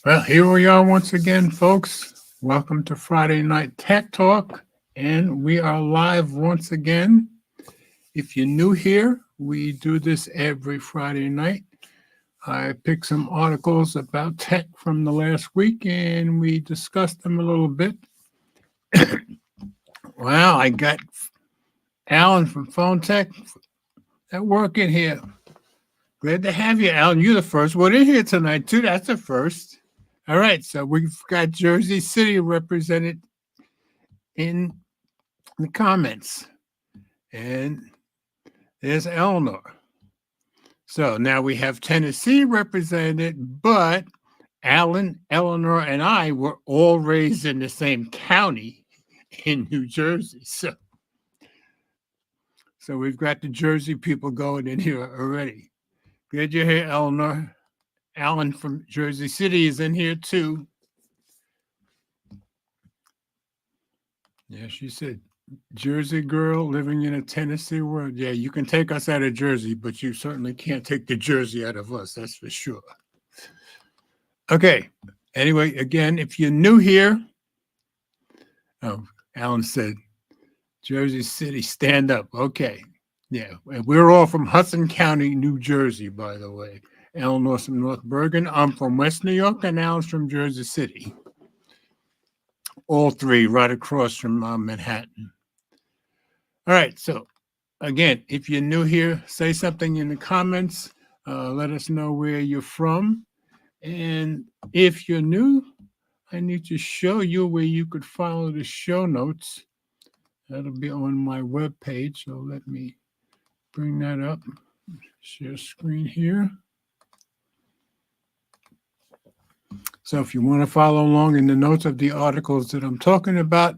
Well, here we are once again, folks. Welcome to Friday Night Tech Talk, and we are live once again. If you're new here, we do this every Friday night. I pick some articles about tech from the last week and we discuss them a little bit. Wow, I got Alan from Phone Tech at work in here. Glad to have you, Alan. You're the first one in here tonight, too. That's a first. All right, so we've got Jersey City represented in the comments. And there's Eleanor. So now we have Tennessee represented, but Alan, Eleanor, and I were all raised in the same county in New Jersey. So we've got the Jersey people going in here already. Glad you're here, Eleanor. Alan from Jersey City is in here too. Yeah, she said, Jersey girl living in a Tennessee world. Yeah, you can take us out of Jersey, but you certainly can't take the Jersey out of us. That's for sure. Okay. Anyway, again, if you're new here, oh, Alan said, Jersey City, stand up. Okay. Yeah. And we're all from Hudson County, New Jersey, by the way. Eleanor's from North Bergen. I'm from West New York, and Alan's from Jersey City. All three right across from Manhattan. All right. So, again, if you're new here, say something in the comments. Let us know where you're from. And if you're new, I need to show you where you could follow the show notes. That'll be on my web page. So let me bring that up. Share screen here. So if you want to follow along in the notes of the articles that I'm talking about,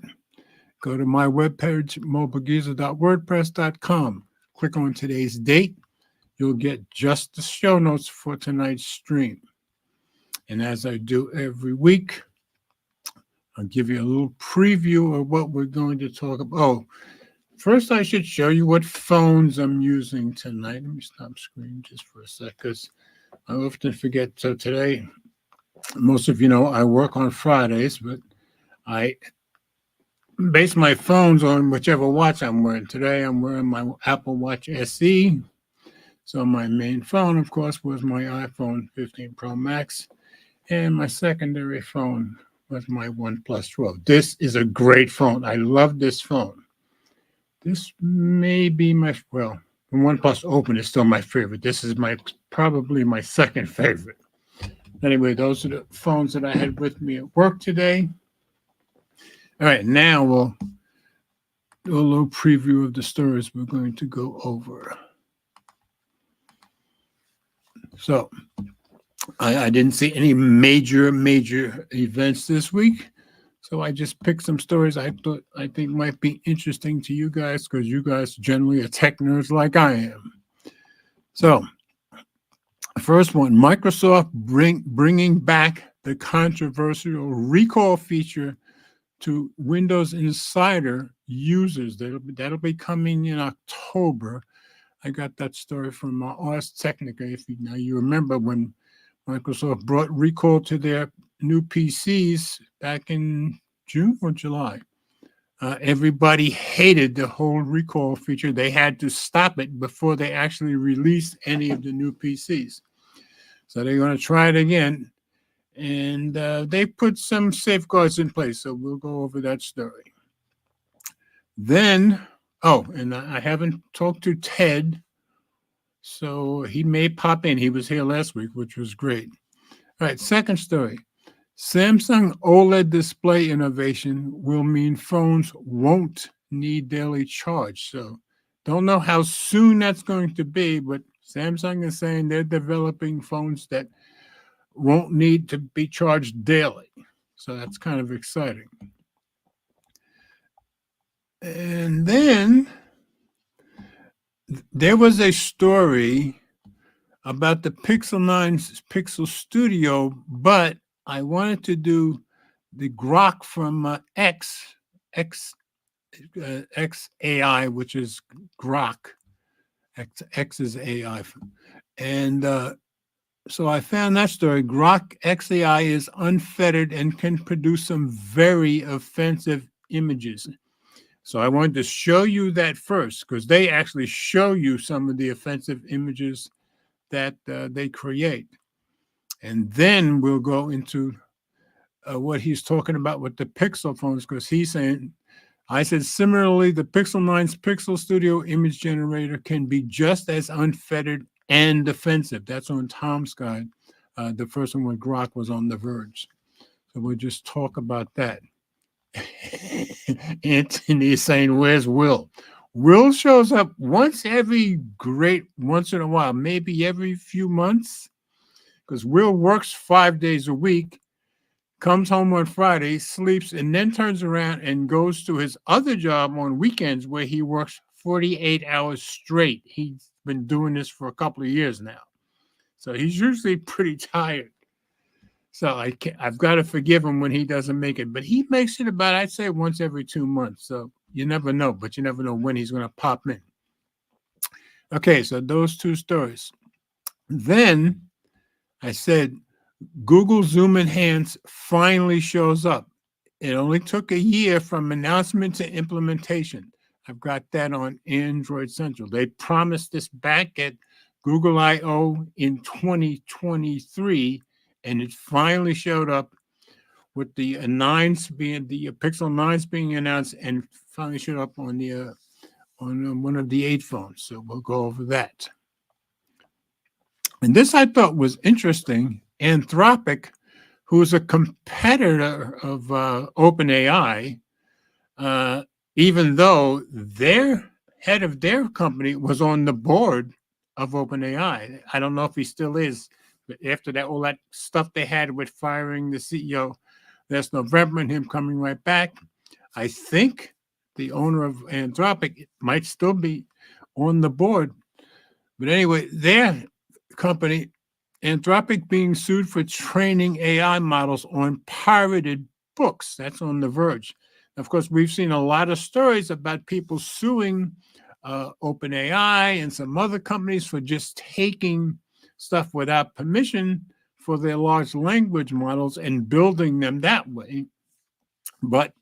go to my webpage, mobilegeezer.wordpress.com. Click on today's date. You'll get just the show notes for tonight's stream. And as I do every week, I'll give you a little preview of what we're going to talk about. Oh, first I should show you what phones I'm using tonight. Let me stop screen just for a sec because I often forget. So today, most of you know I work on Fridays, but I base my phones on whichever watch I'm wearing. Today I'm wearing my Apple Watch SE. So my main phone, of course, was my iPhone 15 Pro Max. And my secondary phone was my OnePlus 12. This is a great phone. I love this phone. This may be my, well, the OnePlus Open is still my favorite. This is probably my second favorite. Anyway, those are the phones that I had with me at work today. All right, now we'll do a little preview of the stories we're going to go over. So I didn't see any major events this week. So I just picked some stories I think might be interesting to you guys because you guys generally are tech nerds like I am. So first one, Microsoft bringing back the controversial recall feature to Windows Insider users. That'll be coming in October. I got that story from Ars Technica. If you remember when Microsoft brought recall to their new PCs back in June or July. Everybody hated the whole recall feature. They had to stop it before they actually released any of the new PCs. So they're going to try it again. And they put some safeguards in place. So we'll go over that story. Then, and I haven't talked to Ted. So he may pop in. He was here last week, which was great. All right, second story. Samsung OLED display innovation will mean phones won't need daily charge. So don't know how soon that's going to be, but Samsung is saying they're developing phones that won't need to be charged daily. So that's kind of exciting. And then there was a story about the Pixel 9 Pixel Studio, but I wanted to do the Grok from XAI, which is Grok. X is AI. And So I found that story. Grok XAI is unfettered and can produce some very offensive images. So I wanted to show you that first because they actually show you some of the offensive images that they create. And then we'll go into what he's talking about with the Pixel phones because he's saying, I said, similarly, the Pixel 9's Pixel Studio image generator can be just as unfettered and offensive. That's on Tom's guide. The first one with Grok was on The Verge. So we'll just talk about that. Anthony is saying, where's Will? Will shows up once in a while, maybe every few months, because Will works 5 days a week, comes home on Friday, sleeps, and then turns around and goes to his other job on weekends where he works 48 hours straight. He's been doing this for a couple of years now. So he's usually pretty tired. So I've got to forgive him when he doesn't make it. But he makes it about, I'd say, once every 2 months. So you never know, but you never know when he's going to pop in. Okay, so those two stories. Then I said, Google Zoom Enhance finally shows up. It only took a year from announcement to implementation. I've got that on Android Central. They promised this back at Google I/O in 2023, and it finally showed up with the Pixel 9s being announced, and finally showed up on the on one of the 8 phones. So we'll go over that. And this I thought was interesting. Anthropic, who is a competitor of OpenAI, even though their head of their company was on the board of OpenAI. I don't know if he still is, but after that, all that stuff they had with firing the CEO last November and him coming right back, I think the owner of Anthropic might still be on the board. But anyway, their company, Anthropic, being sued for training AI models on pirated books. That's on The Verge. Of course, we've seen a lot of stories about people suing OpenAI and some other companies for just taking stuff without permission for their large language models and building them that way. But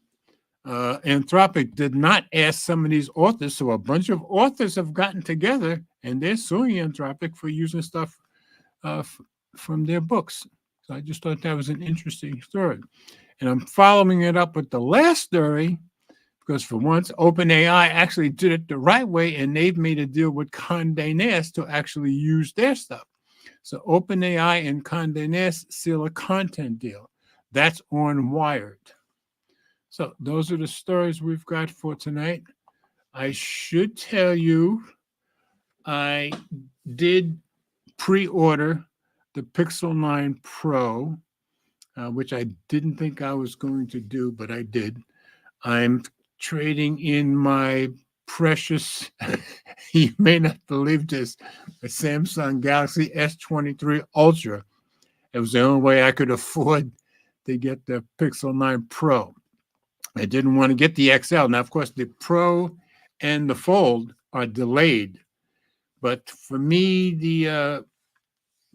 Anthropic did not ask some of these authors. So a bunch of authors have gotten together and they're suing Anthropic for using stuff from their books. So I just thought that was an interesting story. And I'm following it up with the last story because for once, OpenAI actually did it the right way and they've made a deal with Condé Nast to actually use their stuff. So OpenAI and Condé Nast seal a content deal. That's on Wired. So those are the stories we've got for tonight. I should tell you, I did pre-order the Pixel 9 Pro, which I didn't think I was going to do, but I did. I'm trading in my precious, you may not believe this, a Samsung Galaxy S23 Ultra. It was the only way I could afford to get the Pixel 9 Pro. I didn't want to get the XL. Now, of course, the Pro and the Fold are delayed. But for me, the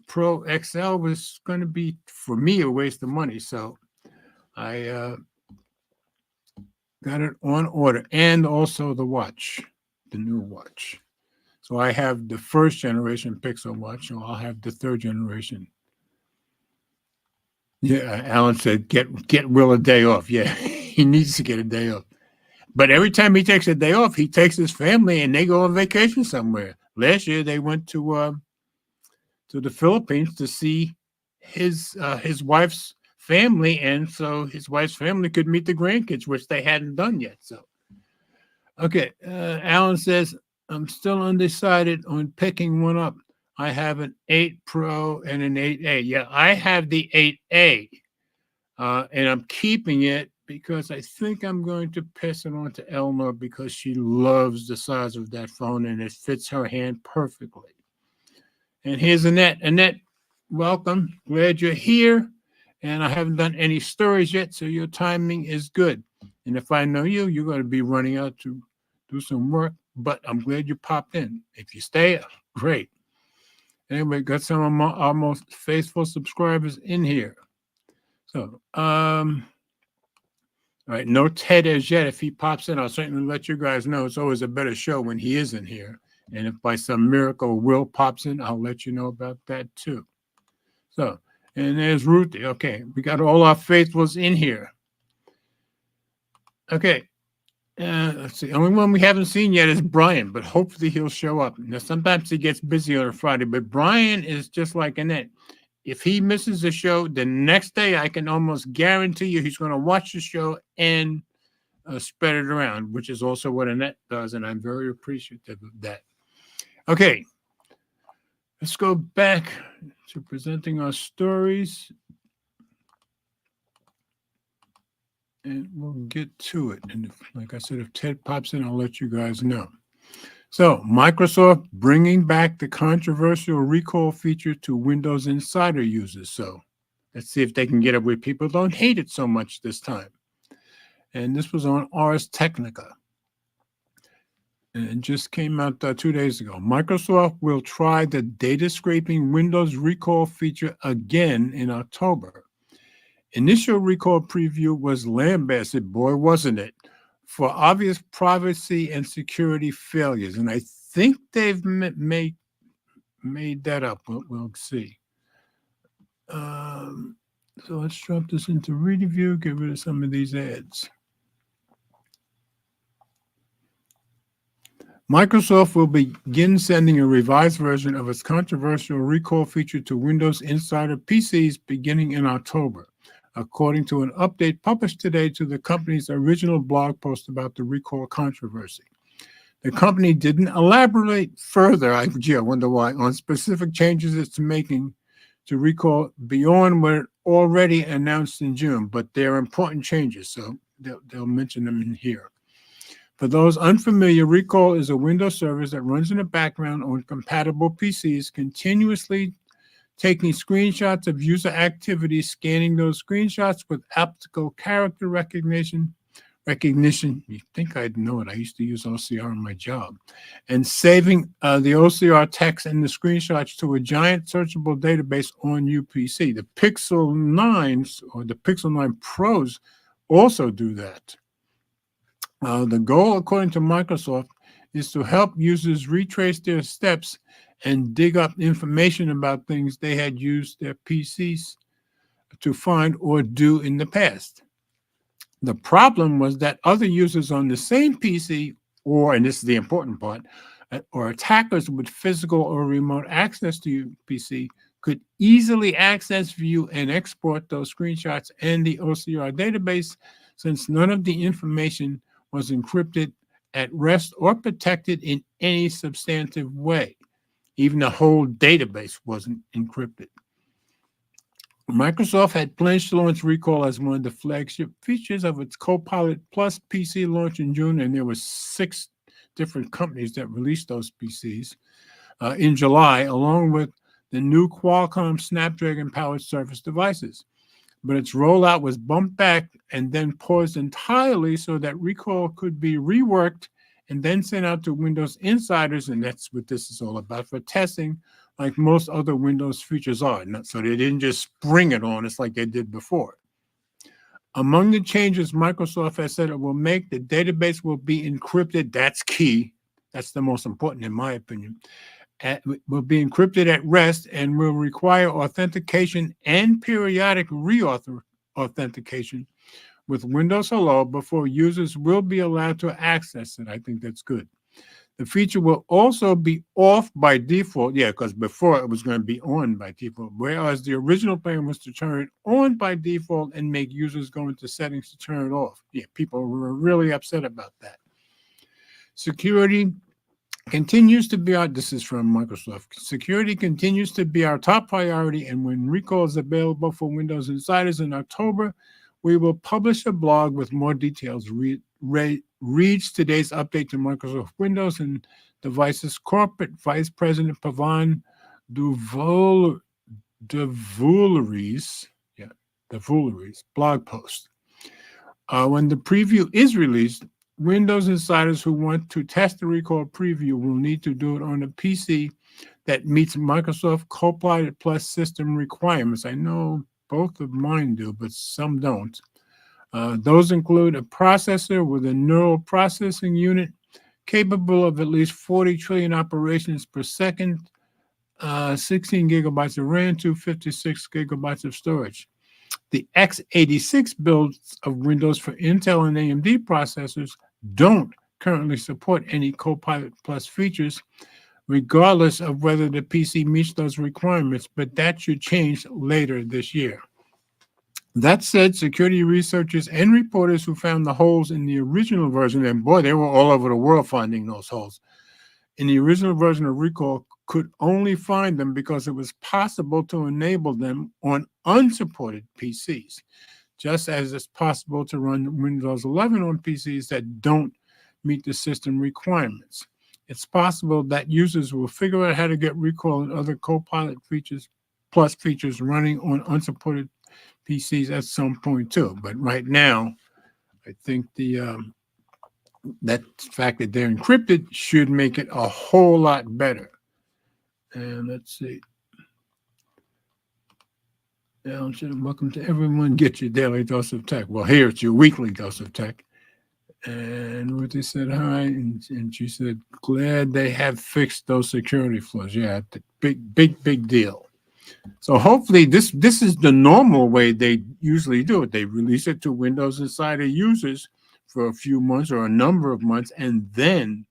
Pro XL was going to be, for me, a waste of money. So I got it on order. And also the watch, the new watch. So I have the first generation Pixel watch, so I'll have the third generation. Yeah, Alan said, get Will a day off. Yeah, he needs to get a day off. But every time he takes a day off, he takes his family and they go on vacation somewhere. Last year, they went to the Philippines to see his wife's family, and so his wife's family could meet the grandkids, which they hadn't done yet. So, okay, Alan says, I'm still undecided on picking one up. I have an 8 Pro and an 8A. Yeah, I have the 8A, and I'm keeping it because I think I'm going to pass it on to Eleanor because she loves the size of that phone and it fits her hand perfectly. And here's Annette. Annette, welcome. Glad you're here. And I haven't done any stories yet, so your timing is good. And if I know you, you're going to be running out to do some work, but I'm glad you popped in. If you stay, great. Anyway, got some of our most faithful subscribers in here. So, all right, no Ted as yet. If he pops in, I'll certainly let you guys know. It's always a better show when he isn't here. And if by some miracle Will pops in, I'll let you know about that too. So, and there's Ruthie. Okay, we got all our faithfuls in here. Okay, let's see. Only one we haven't seen yet is Brian, but hopefully he'll show up. Now, sometimes he gets busy on a Friday, but Brian is just like Annette. If he misses the show, the next day I can almost guarantee you he's going to watch the show and spread it around, which is also what Annette does, and I'm very appreciative of that. Okay, let's go back to presenting our stories, and we'll get to it. And if, like I said, if Ted pops in, I'll let you guys know. So, Microsoft bringing back the controversial recall feature to Windows Insider users. So, let's see if they can get it where people don't hate it so much this time. And this was on Ars Technica. And it just came out 2 days ago. Microsoft will try the data scraping Windows recall feature again in October. Initial recall preview was lambasted, boy, wasn't it, for obvious privacy and security failures. And I think they've made that up. We'll see. So let's drop this into reading view, get rid of some of these ads. Microsoft will begin sending a revised version of its controversial recall feature to Windows Insider PCs beginning in October, according to an update published today to the company's original blog post about the recall controversy. The company didn't elaborate further, I wonder why, on specific changes it's making to recall beyond what it already announced in June, but they're important changes, so they'll mention them in here. For those unfamiliar, Recall is a Windows service that runs in the background on compatible PCs, continuously taking screenshots of user activity, scanning those screenshots with optical character recognition. You think I'd know it. I used to use OCR in my job. And saving the OCR text and the screenshots to a giant searchable database on UPC. The Pixel 9s or the Pixel 9 Pros also do that. The goal, according to Microsoft, is to help users retrace their steps and dig up information about things they had used their PCs to find or do in the past. The problem was that other users on the same PC, or, and this is the important part, or attackers with physical or remote access to your PC could easily access, view, and export those screenshots and the OCR database, since none of the information was encrypted at rest or protected in any substantive way. Even the whole database wasn't encrypted. Microsoft had pledged to launch Recall as one of the flagship features of its Copilot Plus PC launch in June, and there were 6 different companies that released those PCs in July, along with the new Qualcomm Snapdragon-powered Surface devices. But its rollout was bumped back and then paused entirely so that Recall could be reworked and then sent out to Windows insiders, and that's what this is all about, for testing, like most other Windows features are. So they didn't just spring it on us like they did before. Among the changes Microsoft has said it will make, the database will be encrypted. That's key. That's the most important, in my opinion. Will be encrypted at rest and will require authentication and periodic re-authentication with Windows Hello before users will be allowed to access it. I think that's good. The feature will also be off by default. Yeah, because before it was going to be on by default, whereas the original plan was to turn it on by default and make users go into settings to turn it off. Yeah, people were really upset about that. Security continues to be this is from Microsoft. Security continues to be our top priority, and when Recall is available for Windows insiders in October, we will publish a blog with more details. Reads today's update to Microsoft Windows and Devices Corporate Vice President Pavan Duvouliris blog post. When the preview is released, Windows insiders who want to test the Recall preview will need to do it on a PC that meets Microsoft Copilot Plus system requirements. I know both of mine do, but some don't. Those include a processor with a neural processing unit capable of at least 40 trillion operations per second, 16 gigabytes of RAM, 256 gigabytes of storage. The x86 builds of Windows for Intel and AMD processors don't currently support any Copilot Plus features, regardless of whether the PC meets those requirements, but that should change later this year. That said, security researchers and reporters who found the holes in the original version, and boy, they were all over the world finding those holes, in the original version of Recall could only find them because it was possible to enable them on unsupported PCs, just as it's possible to run Windows 11 on PCs that don't meet the system requirements. It's possible that users will figure out how to get Recall and other Copilot features, plus features running on unsupported PCs at some point too. But right now, I think that fact that they're encrypted should make it a whole lot better. And let's see. Welcome to everyone. Get your daily dose of tech. Well, here it's your weekly dose of tech. And Ruthie said hi, and she said, glad they have fixed those security flaws. Yeah, big deal. So hopefully this is the normal way they usually do it. They release it to Windows Insider users for a few months or a number of months, and then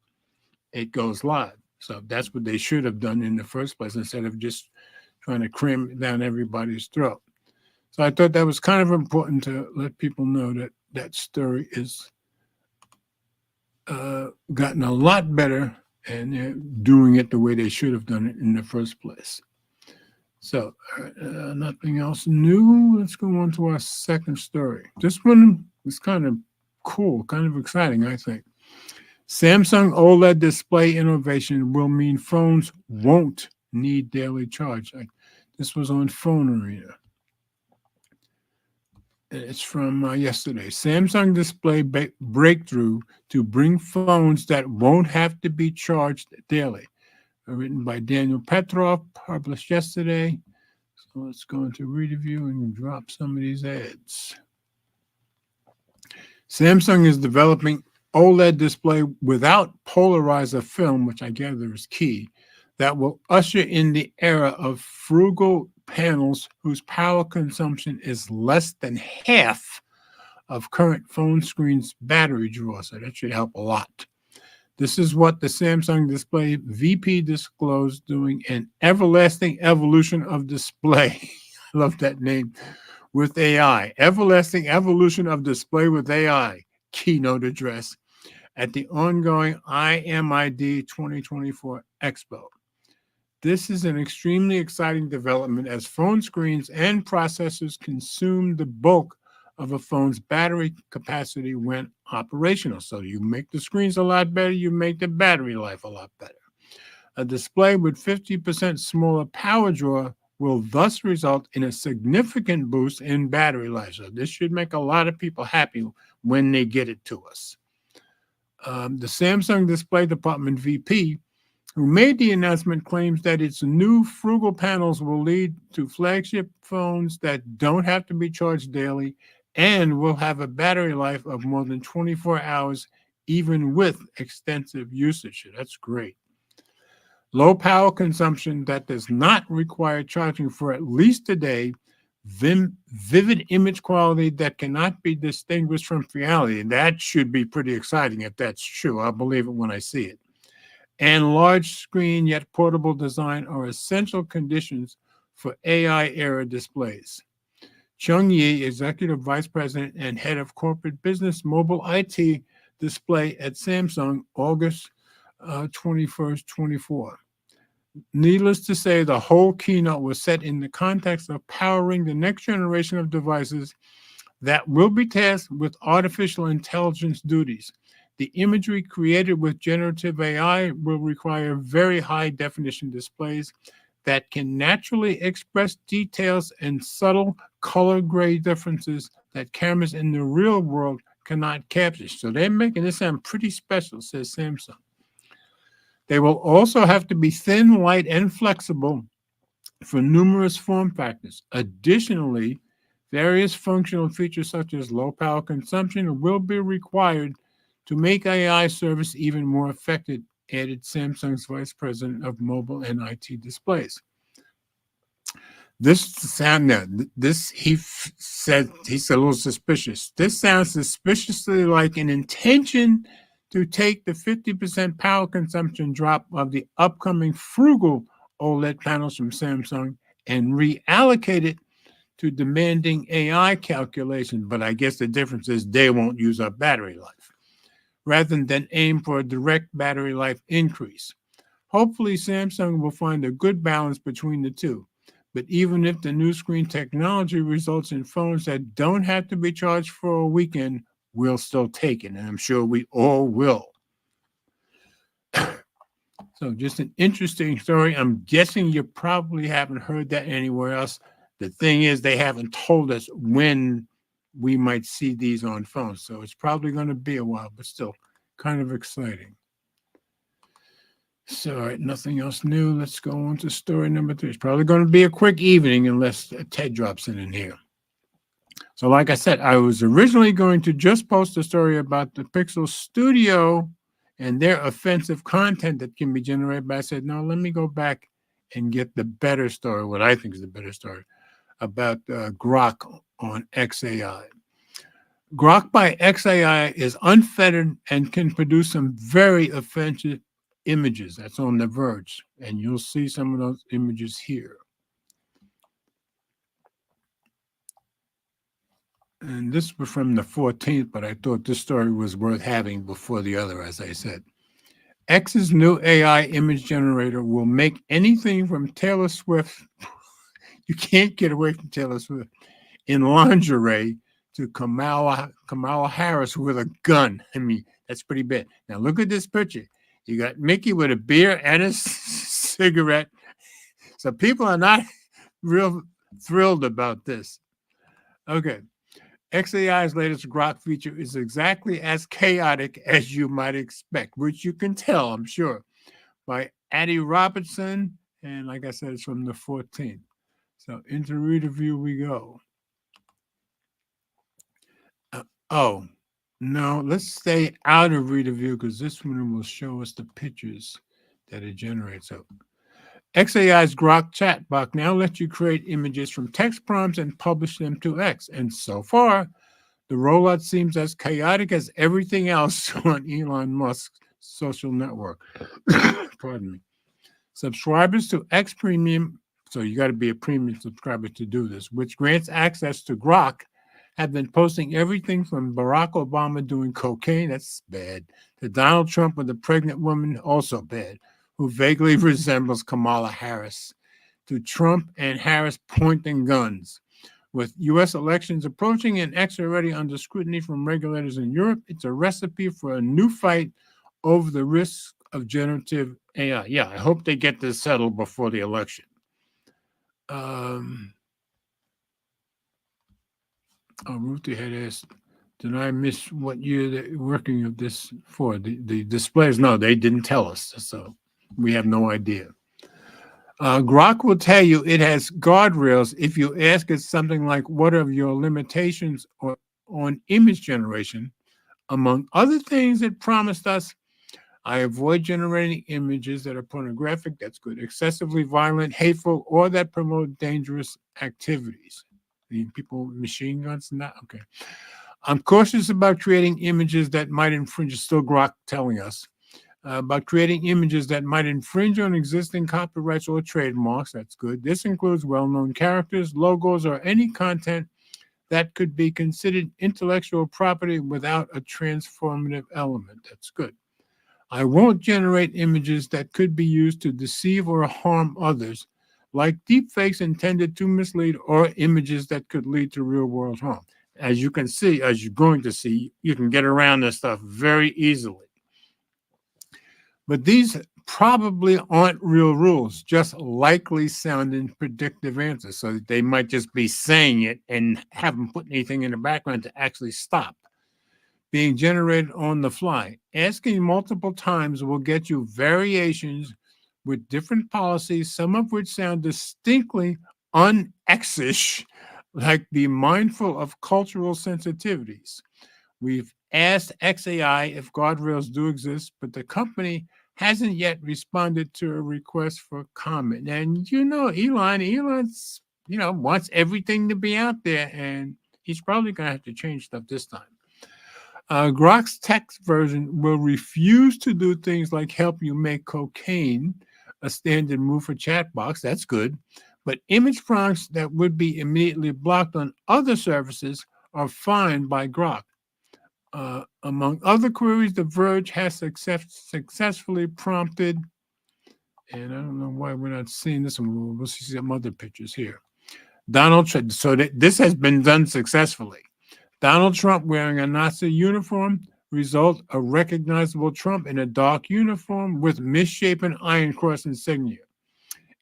it goes live. So that's what they should have done in the first place, instead of just trying to cram it down everybody's throat. So I thought that was kind of important to let people know that that story is gotten a lot better, and they're doing it the way they should have done it in the first place. So nothing else new. Let's go on to our second story. This one is kind of cool, kind of exciting, I think. Samsung OLED display innovation will mean phones won't need daily charge. This was on Phone Arena. It's from yesterday. Samsung display breakthrough to bring phones that won't have to be charged daily. Written by Daniel Petrov, published yesterday. So let's go into review and drop some of these ads. Samsung is developing OLED display without polarizer film, which I gather is key, that will usher in the era of frugal panels whose power consumption is less than half of current phone screens' battery draw. So that should help a lot. This is what the Samsung Display VP disclosed, doing an everlasting evolution of display. I love that name. With AI. Everlasting evolution of display with AI. Keynote address at the ongoing IMID 2024 Expo. This is an extremely exciting development as phone screens and processors consume the bulk of a phone's battery capacity when operational. So you make the screens a lot better, you make the battery life a lot better. A display with 50% smaller power draw will thus result in a significant boost in battery life. So this should make a lot of people happy when they get it to us. The Samsung Display Department VP, who made the announcement, claims that its new frugal panels will lead to flagship phones that don't have to be charged daily and will have a battery life of more than 24 hours, even with extensive usage. That's great. Low power consumption that does not require charging for at least a day, vivid image quality that cannot be distinguished from reality. That should be pretty exciting if that's true. I'll believe it when I see it. And large screen yet portable design are essential conditions for AI-era displays. Chung Yi, Executive Vice President and Head of Corporate Business Mobile IT Display at Samsung, August 21st, 24. Needless to say, the whole keynote was set in the context of powering the next generation of devices that will be tasked with artificial intelligence duties. The imagery created with generative AI will require very high-definition displays that can naturally express details and subtle color gray differences that cameras in the real world cannot capture. So they're making this sound pretty special, says Samsung. They will also have to be thin, light, and flexible for numerous form factors. Additionally, various functional features such as low power consumption will be required to make AI service even more effective, added Samsung's vice president of mobile and IT displays. This sound now, this said he's a little suspicious. This sounds suspiciously like an intention to take the 50% power consumption drop of the upcoming frugal OLED panels from Samsung and reallocate it to demanding AI calculation. But I guess the difference is they won't use up battery life, rather than aim for a direct battery life increase. Hopefully, Samsung will find a good balance between the two. But even if the new screen technology results in phones that don't have to be charged for a weekend, we'll still take it. And I'm sure we all will. So just an interesting story. I'm guessing you probably haven't heard that anywhere else. The thing is, they haven't told us when we might see these on phones. So it's probably going to be a while, but still kind of exciting. So, all right, nothing else new. Let's go on to story number 3. It's probably going to be a quick evening unless Ted drops in here. So, like I said, I was originally going to just post a story about the Pixel Studio and their offensive content that can be generated. But I said, no, let me go back and get the better story, what I think is the better story, about Grok on XAI. Grok by XAI is unfettered and can produce some very offensive images. That's on The Verge, and you'll see some of those images here. And this was from the 14th, but I thought this story was worth having before the other, as I said. X's new AI image generator will make anything from Taylor Swift, you can't get away from Taylor Swift, in lingerie to Kamala Harris with a gun. I mean, that's pretty bad. Now look at this picture. You got Mickey with a beer and a cigarette. So people are not real thrilled about this. Okay. XAI's latest Grok feature is exactly as chaotic as you might expect, which you can tell, I'm sure, by Addie Robertson. And like I said, it's from the 14th. So into reader view we go. Oh, no, let's stay out of reader view because this one will show us the pictures that it generates. So XAI's Grok chatbot now lets you create images from text prompts and publish them to X. And so far, the rollout seems as chaotic as everything else on Elon Musk's social network. Pardon me. Subscribers to X Premium, so you got to be a premium subscriber to do this, which grants access to Grok, have been posting everything from Barack Obama doing cocaine, that's bad, to Donald Trump with a pregnant woman, also bad, who vaguely resembles Kamala Harris, to Trump and Harris pointing guns. With U.S. elections approaching and X already under scrutiny from regulators in Europe, it's a recipe for a new fight over the risks of generative AI. Yeah, I hope they get this settled before the election. Ruthie had asked, did I miss what year they're working of this for? The displays? No, they didn't tell us, so we have no idea. Grok will tell you it has guardrails if you ask it something like, what are your limitations on image generation? Among other things it promised us, I avoid generating images that are pornographic, that's good, excessively violent, hateful, or that promote dangerous activities. People with machine guns? Not okay. I'm cautious about creating images that might infringe, still Grok telling us, about creating images that might infringe on existing copyrights or trademarks. That's good. This includes well-known characters, logos, or any content that could be considered intellectual property without a transformative element. That's good. I won't generate images that could be used to deceive or harm others, like deepfakes intended to mislead or images that could lead to real-world harm. As you can see, as you're going to see, you can get around this stuff very easily. But these probably aren't real rules, just likely sounding predictive answers. So they might just be saying it and haven't put anything in the background to actually stop. being generated on the fly. Asking multiple times will get you variations with different policies, some of which sound distinctly un-X-ish, like be mindful of cultural sensitivities. We've asked XAI if guardrails do exist, but the company hasn't yet responded to a request for comment. And Elon's, wants everything to be out there, and he's probably going to have to change stuff this time. Grok's text version will refuse to do things like help you make cocaine a standard move for chat box. That's good. But image prompts that would be immediately blocked on other services are fine by Grok. Among other queries, The Verge has successfully prompted, and I don't know why we're not seeing this one. We'll see some other pictures here. Donald Trump. So this has been done successfully. Donald Trump wearing a Nazi uniform, result a recognizable Trump in a dark uniform with misshapen Iron Cross insignia.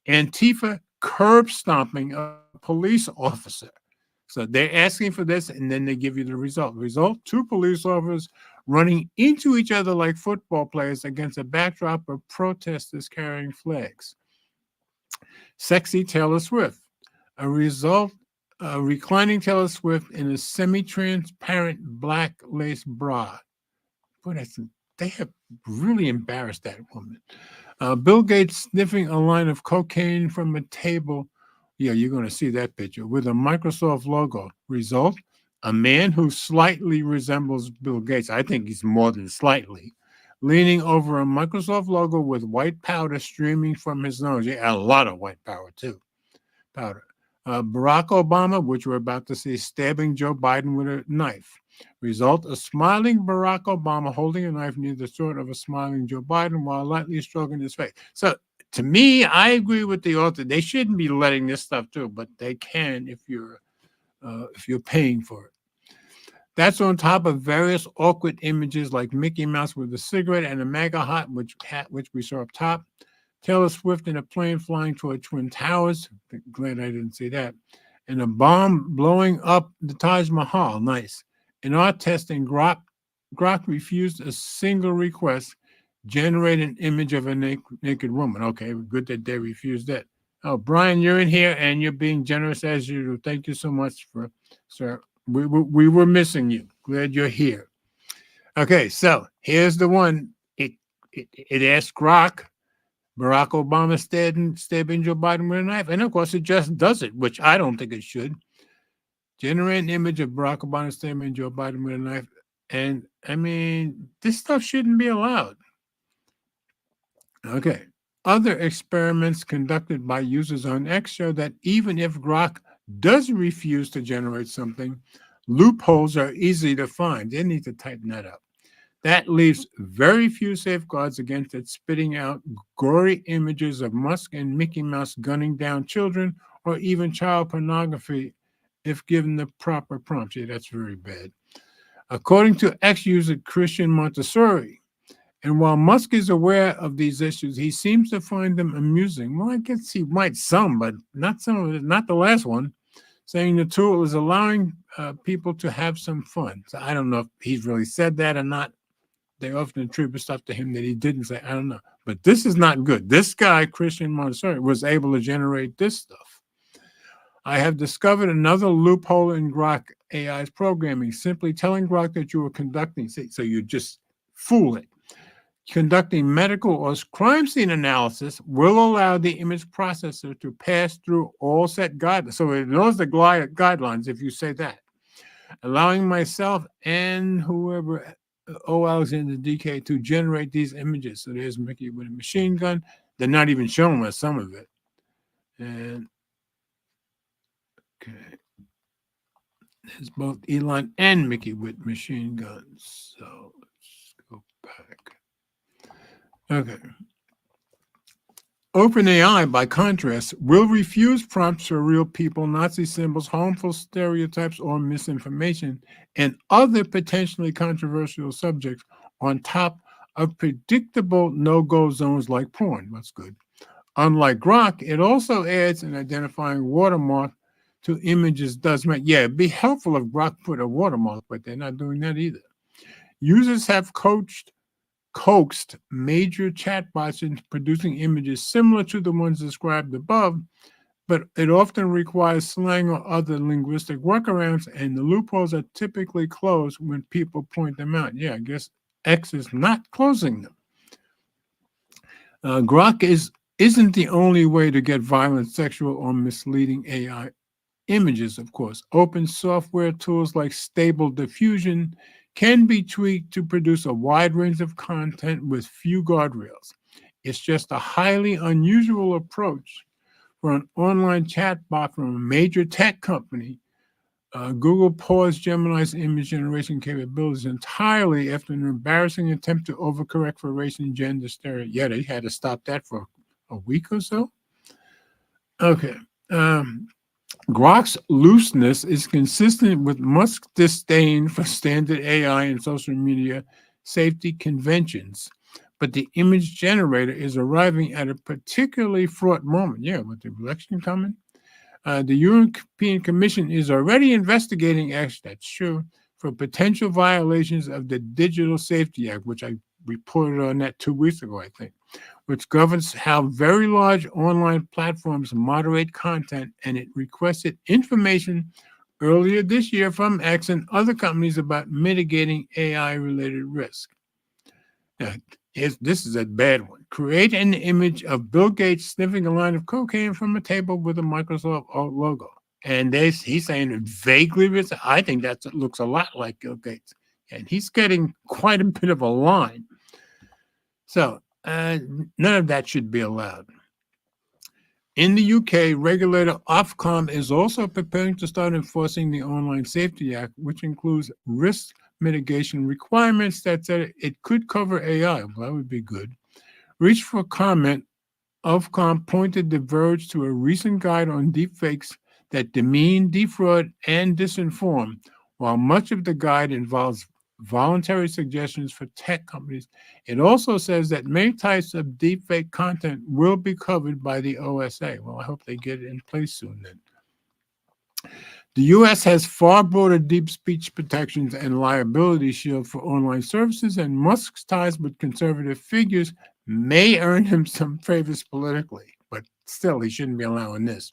Antifa curb stomping a police officer. So they're asking for this, and then they give you the result. Result, 2 police officers running into each other like football players against a backdrop of protesters carrying flags. Sexy Taylor Swift. A result, reclining Taylor Swift in a semi-transparent black lace bra. Boy, they have really embarrassed that woman. Bill Gates sniffing a line of cocaine from a table. Yeah, you're going to see that picture with a Microsoft logo. Result, a man who slightly resembles Bill Gates. I think he's more than slightly. Leaning over a Microsoft logo with white powder streaming from his nose. Yeah, a lot of white powder. Barack Obama, which we're about to see, stabbing Joe Biden with a knife. Result, a smiling Barack Obama holding a knife near the throat of a smiling Joe Biden while lightly stroking his face. So to me, I agree with the author. They shouldn't be letting this stuff through, but they can if you're paying for it. That's on top of various awkward images like Mickey Mouse with a cigarette and a MAGA hat, which we saw up top. Taylor Swift in a plane flying toward Twin Towers. Glad I didn't see that. And a bomb blowing up the Taj Mahal. Nice. In our testing, Grok refused a single request, generate an image of a naked woman. Okay, good that they refused that. Oh, Brian, you're in here and you're being generous as usual. Thank you so much, sir. We were missing you. Glad you're here. Okay, so here's the one. It asked Grok, Barack Obama stabbing Joe Biden with a knife. And of course, it just does it, which I don't think it should. Generate an image of Barack Obama stabbing Joe Biden with a knife. And I mean, this stuff shouldn't be allowed. Okay. Other experiments conducted by users on X show that even if Grok does refuse to generate something, loopholes are easy to find. They need to tighten that up. That leaves very few safeguards against it spitting out gory images of Musk and Mickey Mouse gunning down children or even child pornography if given the proper prompts. Yeah, that's very bad. According to X-user Christian Montessori, and while Musk is aware of these issues, he seems to find them amusing. Well, I guess he might some, but not some of it, not the last one, saying the tool is allowing people to have some fun. So I don't know if he's really said that or not. They often attribute stuff to him that he didn't say. I don't know. But this is not good. This guy, Christian Montessori, was able to generate this stuff. I have discovered another loophole in Grok AI's programming, simply telling Grok that you are conducting, so you just fool it. Conducting medical or crime scene analysis will allow the image processor to pass through all set guidelines. So it knows the guidelines if you say that. Allowing myself and whoever, Alexander DK, to generate these images. So there's Mickey with a machine gun. They're not even showing us some of it. And okay. There's both Elon and Mickey with machine guns. So let's go back. Okay. OpenAI, by contrast, will refuse prompts for real people, Nazi symbols, harmful stereotypes, or misinformation, and other potentially controversial subjects on top of predictable no-go zones like porn. That's good. Unlike Grok, it also adds an identifying watermark to images does make. Yeah, it'd be helpful if Grok put a watermark, but they're not doing that either. Users have coaxed major chatbots into producing images similar to the ones described above, but it often requires slang or other linguistic workarounds, and the loopholes are typically closed when people point them out. Yeah, I guess X is not closing them. Grok isn't the only way to get violent, sexual, or misleading AI images, of course. Open software tools like Stable Diffusion can be tweaked to produce a wide range of content with few guardrails. It's just a highly unusual approach for an online chatbot from a major tech company. Google paused Gemini's image generation capabilities entirely after an embarrassing attempt to overcorrect for race and gender stereotypes. Yeah, they had to stop that for a week or so. Okay. Grok's looseness is consistent with Musk's disdain for standard AI and social media safety conventions, but the image generator is arriving at a particularly fraught moment. Yeah, with the election coming. The European Commission is already investigating X, that's true, for potential violations of the Digital Safety Act, which I reported on that 2 weeks ago, I think, which governs how very large online platforms moderate content, and it requested information earlier this year from X and other companies about mitigating AI-related risk. Now, this is a bad one. Create an image of Bill Gates sniffing a line of cocaine from a table with a Microsoft logo. And he's saying it vaguely, I think that looks a lot like Bill Gates. And he's getting quite a bit of a line. So none of that should be allowed. In the UK, regulator Ofcom is also preparing to start enforcing the Online Safety Act, which includes risk mitigation requirements that said it could cover AI. Well, that would be good. Reach for comment, Ofcom pointed The Verge to a recent guide on deepfakes that demean, defraud, and disinform. While much of the guide involves voluntary suggestions for tech companies, it also says that many types of deepfake content will be covered by the OSA. Well, I hope they get it in place soon then. The U.S. has far broader deep speech protections and liability shield for online services, and Musk's ties with conservative figures may earn him some favors politically, but still, he shouldn't be allowing this.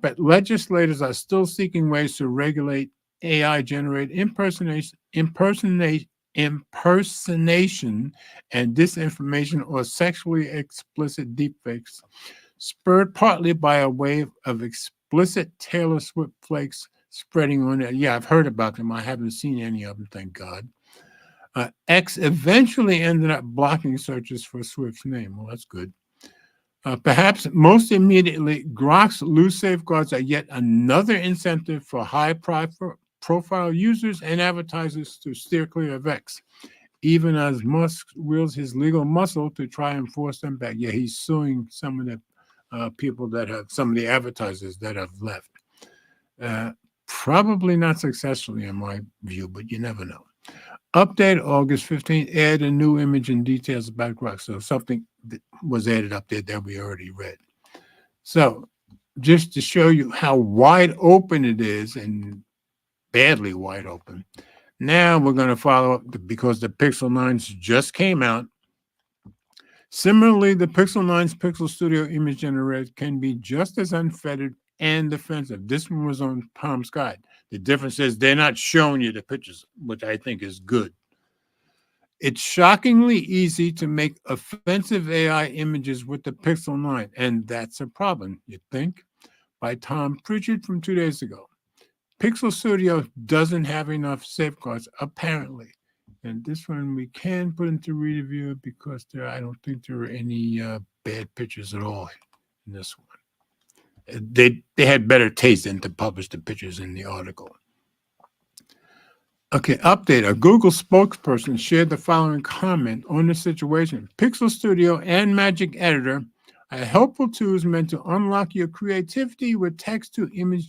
But legislators are still seeking ways to regulate AI-generated impersonation and disinformation or sexually explicit deepfakes, spurred partly by a wave of explicit Taylor Swift flakes spreading on it. Yeah, I've heard about them. I haven't seen any of them, thank God. X eventually ended up blocking searches for Swift's name. Well, that's good. Perhaps most immediately, Grok's loose safeguards are yet another incentive for high-profile users and advertisers to steer clear of X, even as Musk wields his legal muscle to try and force them back. Yeah, he's suing some of the people some of the advertisers that have left. Probably not successfully in my view, but you never know. Update August 15th, add a new image and details about Grok. So something that was added up there that we already read. So just to show you how wide open it is, and badly wide open, now we're going to follow up because the Pixel 9s just came out. Similarly, the Pixel 9's Pixel Studio image generator can be just as unfettered and offensive. This one was on Palm's Guide. The difference is they're not showing you the pictures, which I think is good. It's shockingly easy to make offensive AI images with the Pixel 9, and that's a problem, you think? By Tom Pritchard from 2 days ago. Pixel Studio doesn't have enough safeguards, apparently. And this one we can put into review because I don't think there are any bad pictures at all in this one. They had better taste than to publish the pictures in the article. Okay, update. A Google spokesperson shared the following comment on the situation. Pixel Studio and Magic Editor are helpful tools meant to unlock your creativity with text-to-image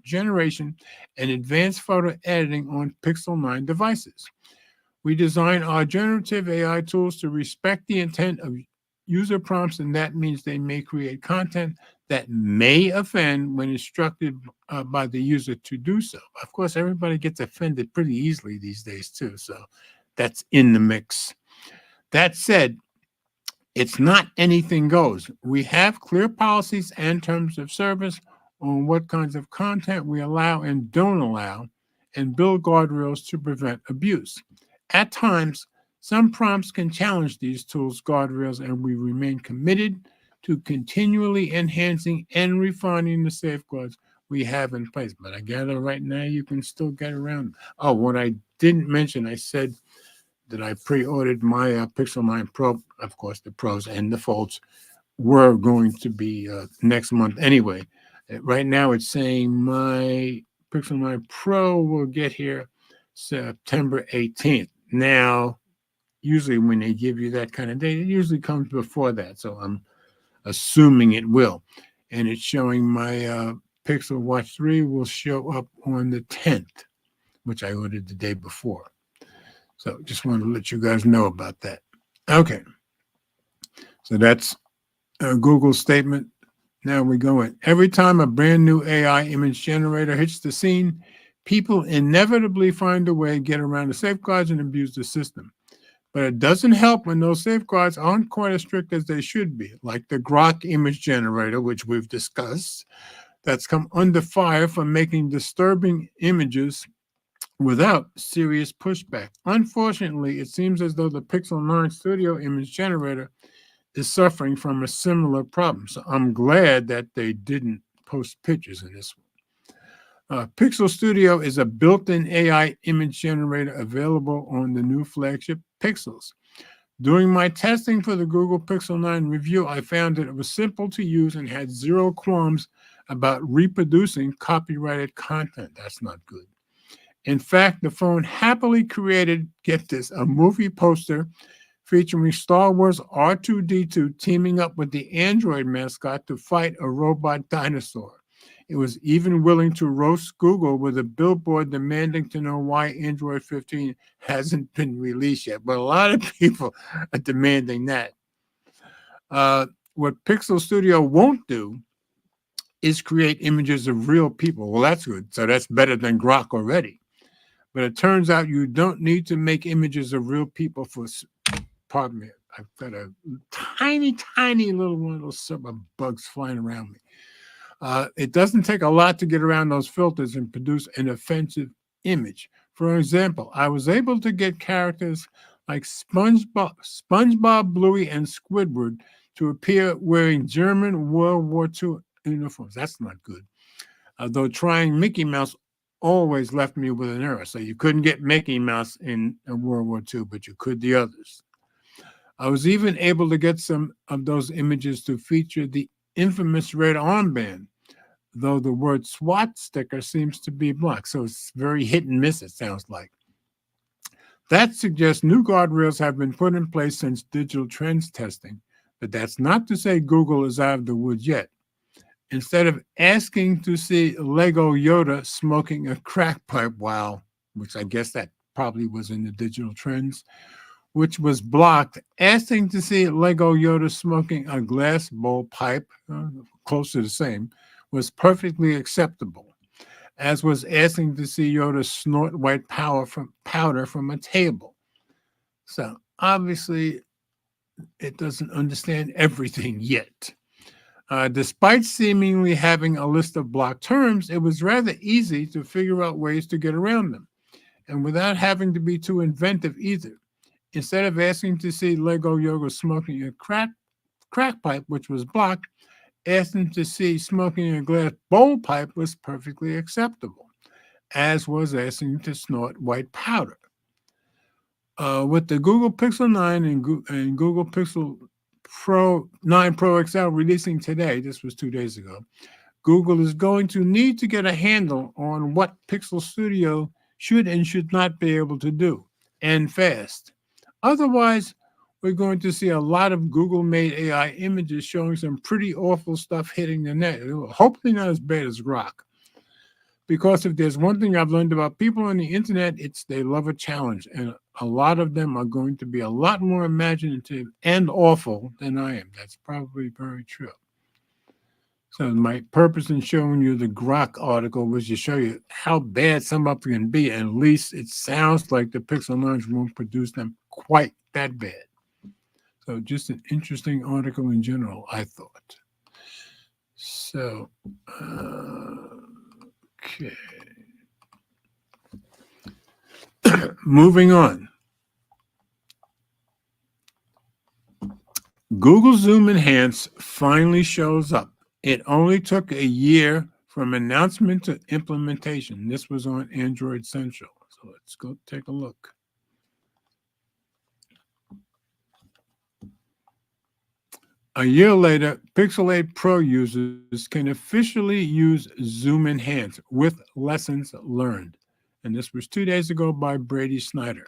generation and advanced photo editing on Pixel 9 devices. We design our generative AI tools to respect the intent of user prompts, and that means they may create content that may offend when instructed by the user to do so. Of course, everybody gets offended pretty easily these days, too. So that's in the mix. That said, it's not anything goes. We have clear policies and terms of service on what kinds of content we allow and don't allow, and build guardrails to prevent abuse. At times, some prompts can challenge these tools' guardrails, and we remain committed to continually enhancing and refining the safeguards we have in place. But I gather right now you can still get around. Oh, what I didn't mention, I said that I pre-ordered my Pixel 9 Pro. Of course, the Pros and the Folds were going to be next month anyway. Right now, it's saying my Pixel 9 Pro will get here September 18th. Now, usually when they give you that kind of date, it usually comes before that. So I'm assuming it will. And it's showing my Pixel Watch 3 will show up on the 10th, which I ordered the day before. So just wanted to let you guys know about that. Okay. So that's Google's statement. Now we go in. Every time a brand new AI image generator hits the scene, people inevitably find a way to get around the safeguards and abuse the system. But it doesn't help when those safeguards aren't quite as strict as they should be, like the Grok image generator, which we've discussed, that's come under fire for making disturbing images without serious pushback. Unfortunately, it seems as though the Pixel 9 Studio image generator is suffering from a similar problem. So I'm glad that they didn't post pictures in this one. Pixel Studio is a built-in AI image generator available on the new flagship Pixels. During my testing for the Google Pixel 9 review, I found that it was simple to use and had zero qualms about reproducing copyrighted content. That's not good. In fact, the phone happily created, get this, a movie poster featuring Star Wars R2-D2 teaming up with the Android mascot to fight a robot dinosaur. It was even willing to roast Google with a billboard demanding to know why Android 15 hasn't been released yet. But a lot of people are demanding that. What Pixel Studio won't do is create images of real people. Well, that's good. So that's better than Grok already. But it turns out you don't need to make images of real people for, pardon me, I've got a tiny little one of those bugs flying around me. It doesn't take a lot to get around those filters and produce an offensive image. For example, I was able to get characters like SpongeBob, Bluey, and Squidward to appear wearing German World War II uniforms. That's not good. Though trying Mickey Mouse always left me with an error. So you couldn't get Mickey Mouse in World War II, but you could the others. I was even able to get some of those images to feature the infamous red armband, though the word SWAT sticker seems to be blocked. So it's very hit and miss, it sounds like. That suggests new guardrails have been put in place since digital trends testing, but that's not to say Google is out of the woods yet. Instead of asking to see Lego Yoda smoking a crack pipe while, which I guess that probably was in the digital trends, which was blocked, asking to see Lego Yoda smoking a glass bowl pipe, close to the same, was perfectly acceptable, as was asking to see Yoda snort white powder from a table. So obviously, it doesn't understand everything yet. Despite seemingly having a list of blocked terms, it was rather easy to figure out ways to get around them, and without having to be too inventive either. Instead of asking to see Lego Yoda smoking a crack pipe, which was blocked, asking to see smoking a glass bowl pipe was perfectly acceptable, as was asking to snort white powder. With the Google Pixel 9 and Google Pixel 9 Pro XL releasing today, this was 2 days ago, Google is going to need to get a handle on what Pixel Studio should and should not be able to do, and fast. Otherwise, we're going to see a lot of Google-made AI images showing some pretty awful stuff hitting the net. Hopefully not as bad as Grok. Because if there's one thing I've learned about people on the internet, it's they love a challenge. And a lot of them are going to be a lot more imaginative and awful than I am. That's probably very true. So my purpose in showing you the Grok article was to show you how bad some of them can be. And at least it sounds like the Pixel launch won't produce them quite that bad. So just an interesting article in general, I thought. So, okay. Moving on. Google Zoom Enhance finally shows up. It only took a year from announcement to implementation. This was on Android Central. So let's go take a look. A year later, Pixel 8 Pro users can officially use Zoom Enhance with lessons learned. And this was 2 days ago by Brady Snyder.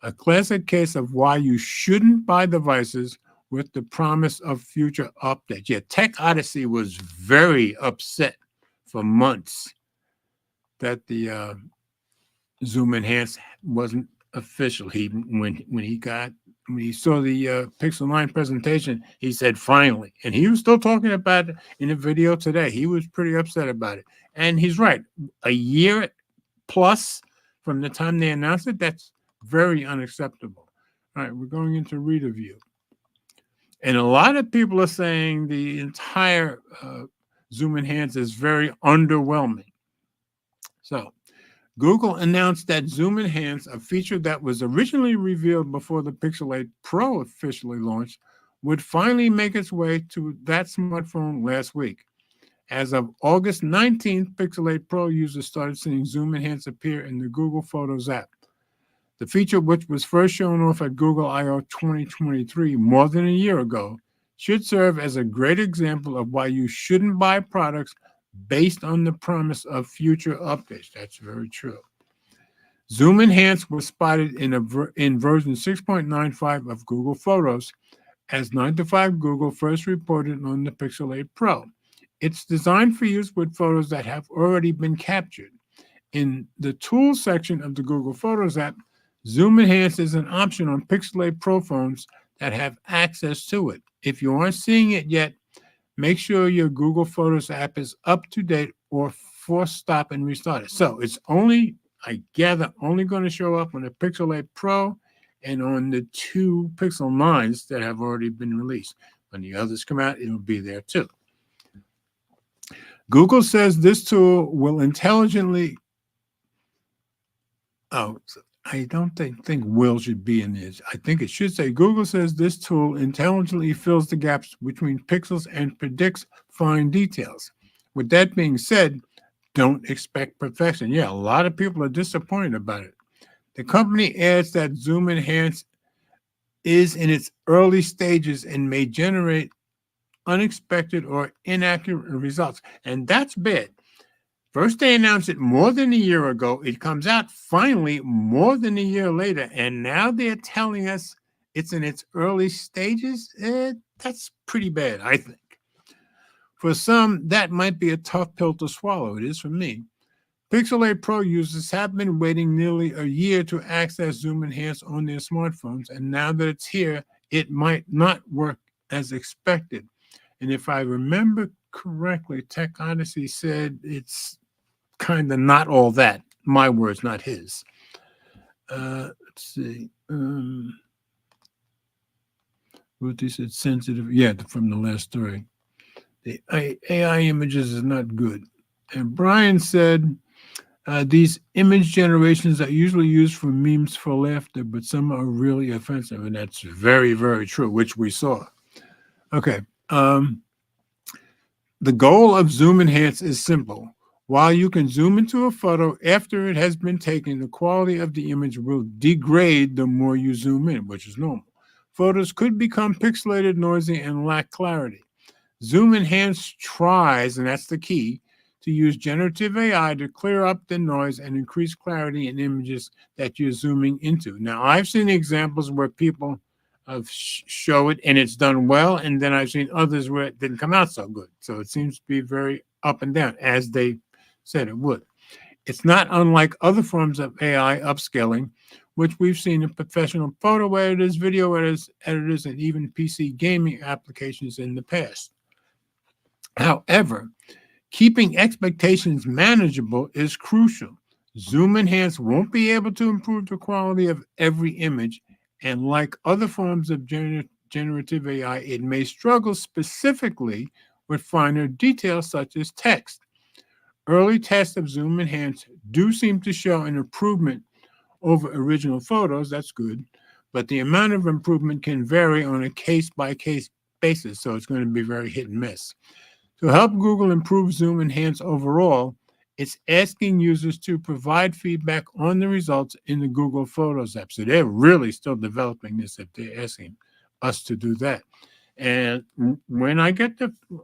A classic case of why you shouldn't buy devices with the promise of future updates. Yeah, Tech Odyssey was very upset for months that the Zoom Enhance wasn't official. When he saw the Pixel 9 presentation, he said finally, and he was still talking about it in a video today. He was pretty upset about it, and he's right. A year plus from the time they announced it, that's very unacceptable. All right, we're going into reader view. And a lot of people are saying the entire Zoom Enhance is very underwhelming. So Google announced that Zoom Enhance, a feature that was originally revealed before the Pixel 8 Pro officially launched, would finally make its way to that smartphone last week. As of August 19th, Pixel 8 Pro users started seeing Zoom Enhance appear in the Google Photos app. The feature, which was first shown off at Google I/O 2023 more than a year ago, should serve as a great example of why you shouldn't buy products based on the promise of future updates. That's very true. Zoom Enhance was spotted in version 6.95 of Google Photos, as 9to5 Google first reported on the Pixel 8 Pro. It's designed for use with photos that have already been captured. In the Tools section of the Google Photos app, Zoom Enhance is an option on Pixel 8 Pro phones that have access to it. If you aren't seeing it yet, make sure your Google Photos app is up to date or force stop and restart it. So it's only, I gather, only going to show up on the Pixel 8 Pro and on the 2 Pixel 9s that have already been released. When the others come out, it'll be there too. Google says this tool will intelligently... I don't think will should be in this. I think it should say Google says this tool intelligently fills the gaps between pixels and predicts fine details. With that being said, don't expect perfection. Yeah, a lot of people are disappointed about it. The company adds that Zoom Enhance is in its early stages and may generate unexpected or inaccurate results. And that's bad. First, they announced it more than a year ago. It comes out finally more than a year later. And now they're telling us it's in its early stages. That's pretty bad, I think. For some, that might be a tough pill to swallow. It is for me. Pixel 8 Pro users have been waiting nearly a year to access Zoom Enhance on their smartphones. And now that it's here, it might not work as expected. And if I remember correctly, Tech Odyssey said it's kind of not all that. My words, not his. Let's see. What they said, sensitive. Yeah, from the last story. The AI images is not good. And Brian said, these image generations are usually used for memes for laughter, but some are really offensive. And that's very, very true, which we saw. Okay. The goal of Zoom Enhance is simple. While you can zoom into a photo after it has been taken, the quality of the image will degrade the more you zoom in, which is normal. Photos could become pixelated, noisy, and lack clarity. Zoom Enhance tries, and that's the key, to use generative AI to clear up the noise and increase clarity in images that you're zooming into. Now, I've seen examples where people show it and it's done well, and then I've seen others where it didn't come out so good. So it seems to be very up and down, as they said it would. It's not unlike other forms of AI upscaling, which we've seen in professional photo editors, video editors, and even PC gaming applications in the past. However, keeping expectations manageable is crucial. Zoom Enhance won't be able to improve the quality of every image, and like other forms of generative AI, it may struggle specifically with finer details such as text. Early tests of Zoom Enhance do seem to show an improvement over original photos. That's good, but the amount of improvement can vary on a case by case basis, so it's going to be very hit and miss. To help Google improve Zoom Enhance overall, it's asking users to provide feedback on the results in the Google Photos app. So they're really still developing this if they're asking us to do that. And when I get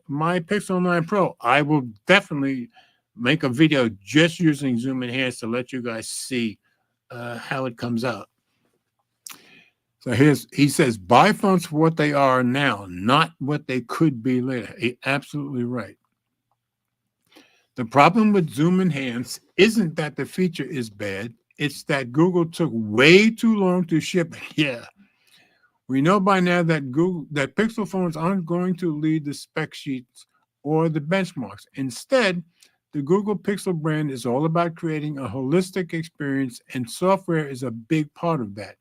my Pixel 9 Pro, I will definitely make a video just using Zoom Enhance to let you guys see how it comes out. So he says, buy phones for what they are now, not what they could be later. Absolutely right. The problem with Zoom Enhance isn't that the feature is bad. It's that Google took way too long to ship it. Yeah. We know by now that that Pixel phones aren't going to lead the spec sheets or the benchmarks. Instead, the Google Pixel brand is all about creating a holistic experience, and software is a big part of that.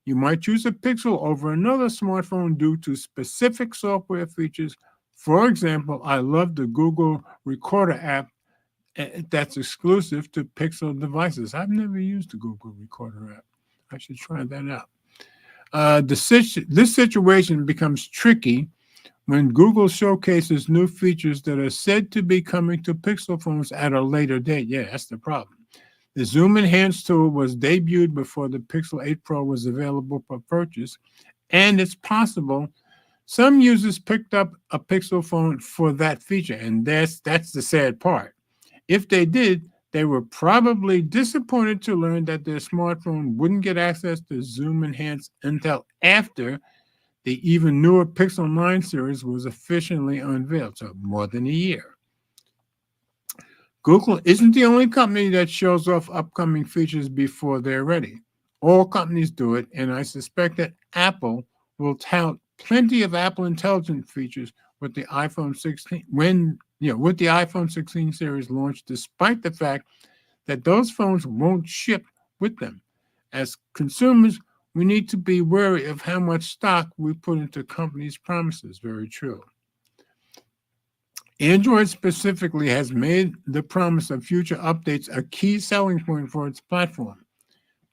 You might choose a Pixel over another smartphone due to specific software features. For example, I love the Google Recorder app that's exclusive to Pixel devices. I've never used the Google Recorder app. I should try that out. This situation becomes tricky when Google showcases new features that are said to be coming to Pixel phones at a later date. Yeah, that's the problem. The Zoom Enhance tool was debuted before the Pixel 8 Pro was available for purchase, and it's possible some users picked up a Pixel phone for that feature, and that's the sad part. If they did, they were probably disappointed to learn that their smartphone wouldn't get access to Zoom Enhance until after the even newer Pixel 9 series was officially unveiled, so more than a year. Google isn't the only company that shows off upcoming features before they're ready. All companies do it, and I suspect that Apple will tout plenty of Apple Intelligence features with the iPhone 16 with the iPhone 16 series launched, despite the fact that those phones won't ship with them. As consumers, we need to be wary of how much stock we put into companies' promises. Very true. Android specifically has made the promise of future updates a key selling point for its platform.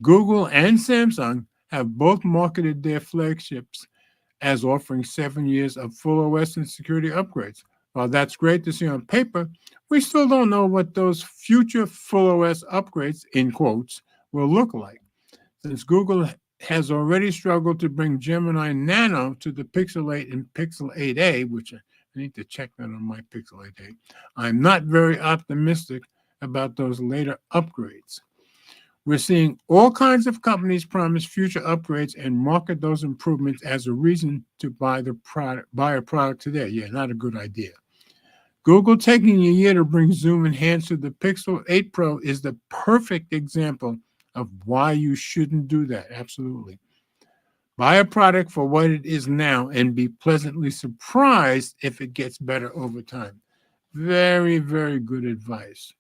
Google and Samsung have both marketed their flagships as offering 7 years of full OS and security upgrades. While that's great to see on paper, we still don't know what those future full OS upgrades, in quotes, will look like. Since Google has already struggled to bring Gemini Nano to the Pixel 8 and Pixel 8a, which I need to check that on my Pixel 8a, I'm not very optimistic about those later upgrades. We're seeing all kinds of companies promise future upgrades and market those improvements as a reason to buy a product today. Yeah, not a good idea. Google taking a year to bring Zoom Enhance to the Pixel 8 Pro is the perfect example of why you shouldn't do that. Absolutely. Buy a product for what it is now and be pleasantly surprised if it gets better over time. Very, very good advice.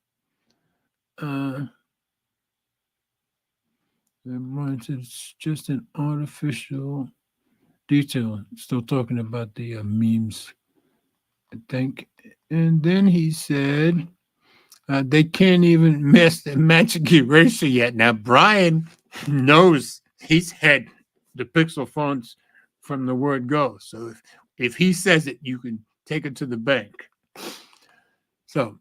It's just an artificial detail. Still talking about the memes, I think. And then he said they can't even master Magic Eraser yet. Now, Brian knows he's had the Pixel phones from the word go. So if he says it, you can take it to the bank. So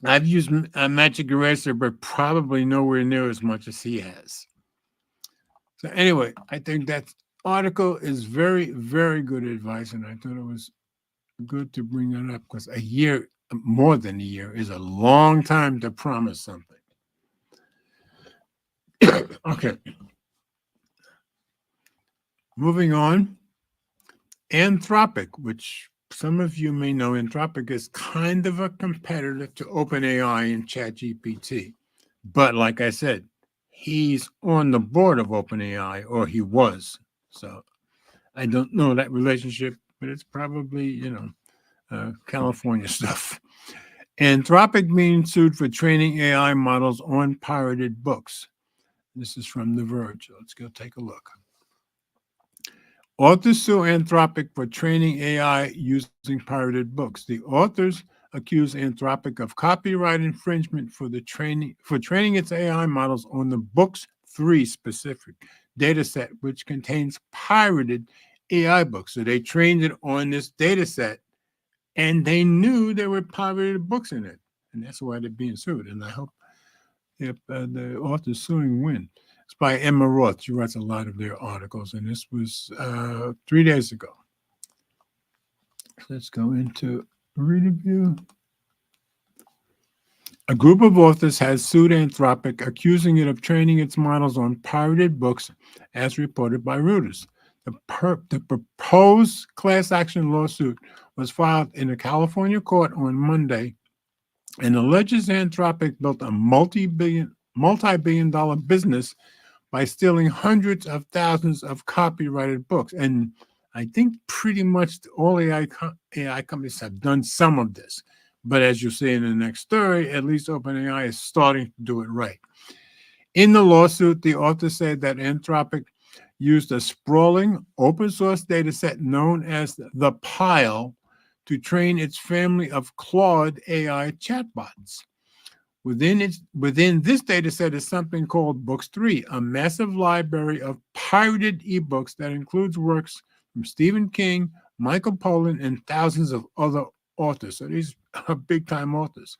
I've used Magic Eraser, but probably nowhere near as much as he has. So anyway, I think that article is very, very good advice, and I thought it was good to bring that up because a year, more than a year, is a long time to promise something. Okay. Moving on, Anthropic, which some of you may know, Anthropic is kind of a competitor to OpenAI and ChatGPT. But like I said, he's on the board of OpenAI, or he was. So I don't know that relationship, but it's probably, California stuff. Anthropic being sued for training AI models on pirated books. This is from The Verge. Let's go take a look. Authors sue Anthropic for training AI using pirated books. The authors accuse Anthropic of copyright infringement for training its AI models on the Books 3 specific data set, which contains pirated AI books. So they trained it on this data set, and they knew there were pirated books in it, and that's why they're being sued. And I hope the authors suing win. It's by Emma Roth. She writes a lot of their articles, and this was 3 days ago. Let's go into review. A group of authors has sued Anthropic, accusing it of training its models on pirated books, as reported by Reuters. The proposed class action lawsuit was filed in a California court on Monday and alleges Anthropic built a multi-billion dollar business by stealing hundreds of thousands of copyrighted books. And I think pretty much all AI companies have done some of this. But as you see in the next story, at least OpenAI is starting to do it right. In the lawsuit, the author said that Anthropic used a sprawling open source data set known as the Pile to train its family of Claude AI chatbots. Within this data set is something called Books 3, a massive library of pirated ebooks that includes works from Stephen King, Michael Pollan, and thousands of other authors. So these are big-time authors.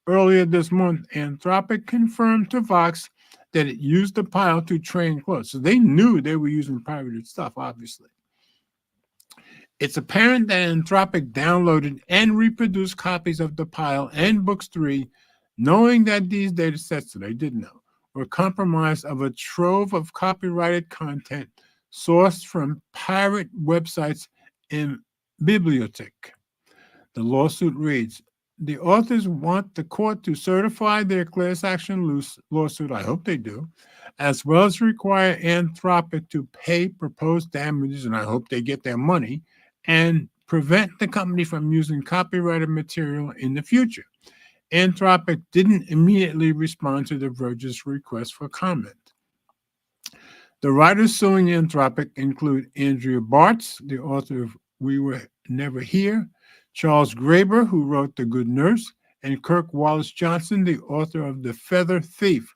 Earlier this month, Anthropic confirmed to Vox that it used the Pile to train Claude. So they knew they were using pirated stuff, obviously. It's apparent that Anthropic downloaded and reproduced copies of the Pile and Books 3, knowing that these data sets, that they didn't know, were compromised of a trove of copyrighted content sourced from pirate websites in Bibliothèque. The lawsuit reads, the authors want the court to certify their class action lawsuit, I hope they do, as well as require Anthropic to pay proposed damages, and I hope they get their money, and prevent the company from using copyrighted material in the future. Anthropic didn't immediately respond to The Verge's request for comment. The writers suing Anthropic include Andrea Bartz, the author of We Were Never Here, Charles Graeber, who wrote The Good Nurse, and Kirk Wallace Johnson, the author of The Feather Thief.